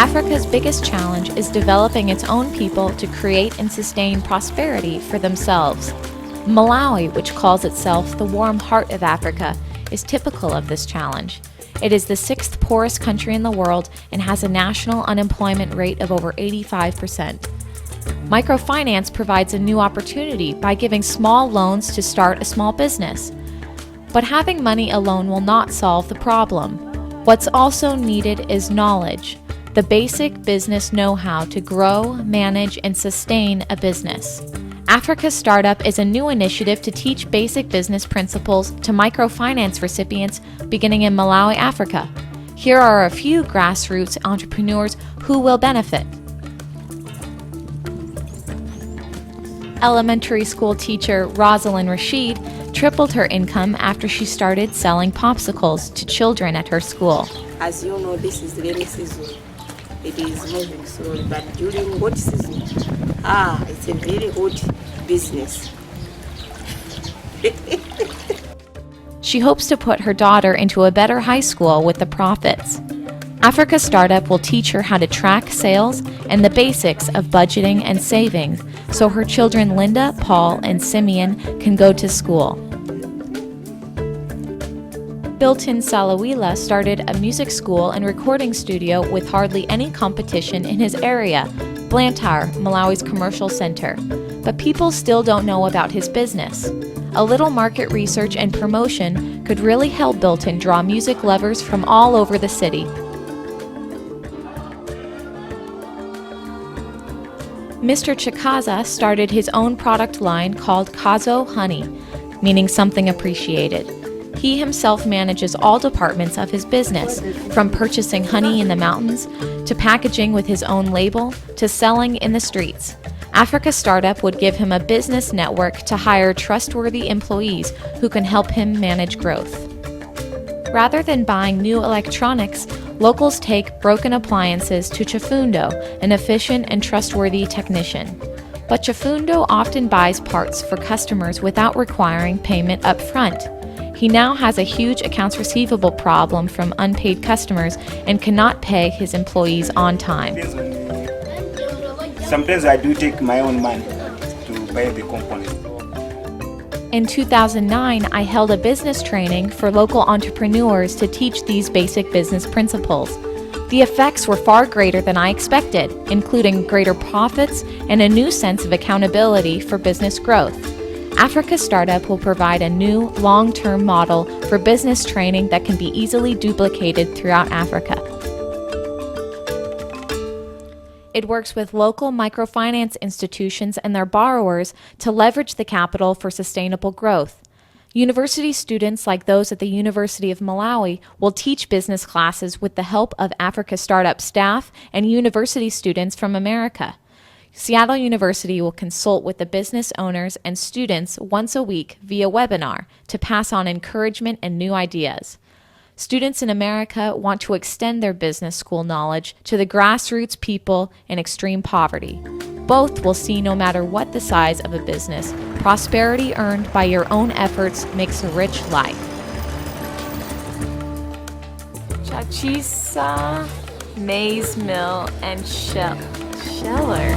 Africa's biggest challenge is developing its own people to create and sustain prosperity for themselves. Malawi, which calls itself the warm heart of Africa, is typical of this challenge. It is the sixth poorest country in the world and has a national unemployment rate of over 85%. Microfinance provides a new opportunity by giving small loans to start a small business. But having money alone will not solve the problem. What's also needed is knowledge, the basic business know-how to grow, manage, and sustain a business. Africa Startup is a new initiative to teach basic business principles to microfinance recipients beginning in Malawi, Africa. Here are a few grassroots entrepreneurs who will benefit. Elementary school teacher Rosalind Rashid tripled her income after she started selling popsicles to children at her school. As you know, this is rainy season. It is moving slowly, but during hot season, it's a very hot business. She hopes to put her daughter into a better high school with the profits. Africa Startup will teach her how to track sales and the basics of budgeting and savings so her children Linda, Paul, and Simeon can go to school. Bilton Salawila started a music school and recording studio with hardly any competition in his area, Blantyre, Malawi's commercial center. But people still don't know about his business. A little market research and promotion could really help Bilton draw music lovers from all over the city. Mr. Chikaza started his own product line called Kazo Honey, meaning something appreciated. He himself manages all departments of his business, from purchasing honey in the mountains, to packaging with his own label, to selling in the streets. Africa Startup would give him a business network to hire trustworthy employees who can help him manage growth. Rather than buying new electronics, locals take broken appliances to Chifundo, an efficient and trustworthy technician. But Chifundo often buys parts for customers without requiring payment up front. He now has a huge accounts receivable problem from unpaid customers and cannot pay his employees on time. Sometimes I do take my own money to buy the components. In 2009, I held a business training for local entrepreneurs to teach these basic business principles. The effects were far greater than I expected, including greater profits and a new sense of accountability for business growth. Africa Startup will provide a new, long-term model for business training that can be easily duplicated throughout Africa. It works with local microfinance institutions and their borrowers to leverage the capital for sustainable growth. University students like those at the University of Malawi will teach business classes with the help of Africa Startup staff and university students from America. Seattle University will consult with the business owners and students once a week via webinar to pass on encouragement and new ideas. Students in America want to extend their business school knowledge to the grassroots people in extreme poverty. Both will see no matter what the size of a business, prosperity earned by your own efforts makes a rich life. Chachisa, Maize Mill, and Scheller.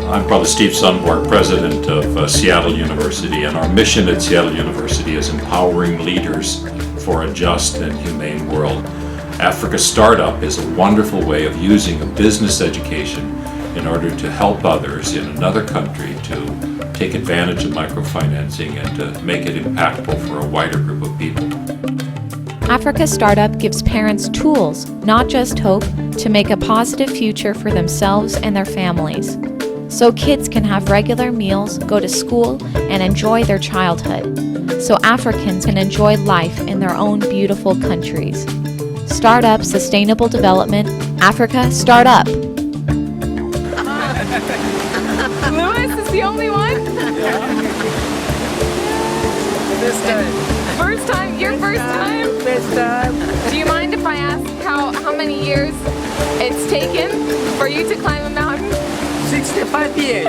I'm Brother Steve Sundberg, president of Seattle University, and our mission at Seattle University is empowering leaders for a just and humane world. Africa Startup is a wonderful way of using a business education in order to help others in another country to take advantage of microfinancing and to make it impactful for a wider group of people. Africa Startup gives parents tools, not just hope, to make a positive future for themselves and their families, so kids can have regular meals, go to school, and enjoy their childhood, so Africans can enjoy life in their own beautiful countries. Startup Sustainable Development, Africa Startup. Louis is the only one? This time. First time? Your first time? First time. Do you mind if I ask how many years it's taken for you to climb a mountain? 65 years.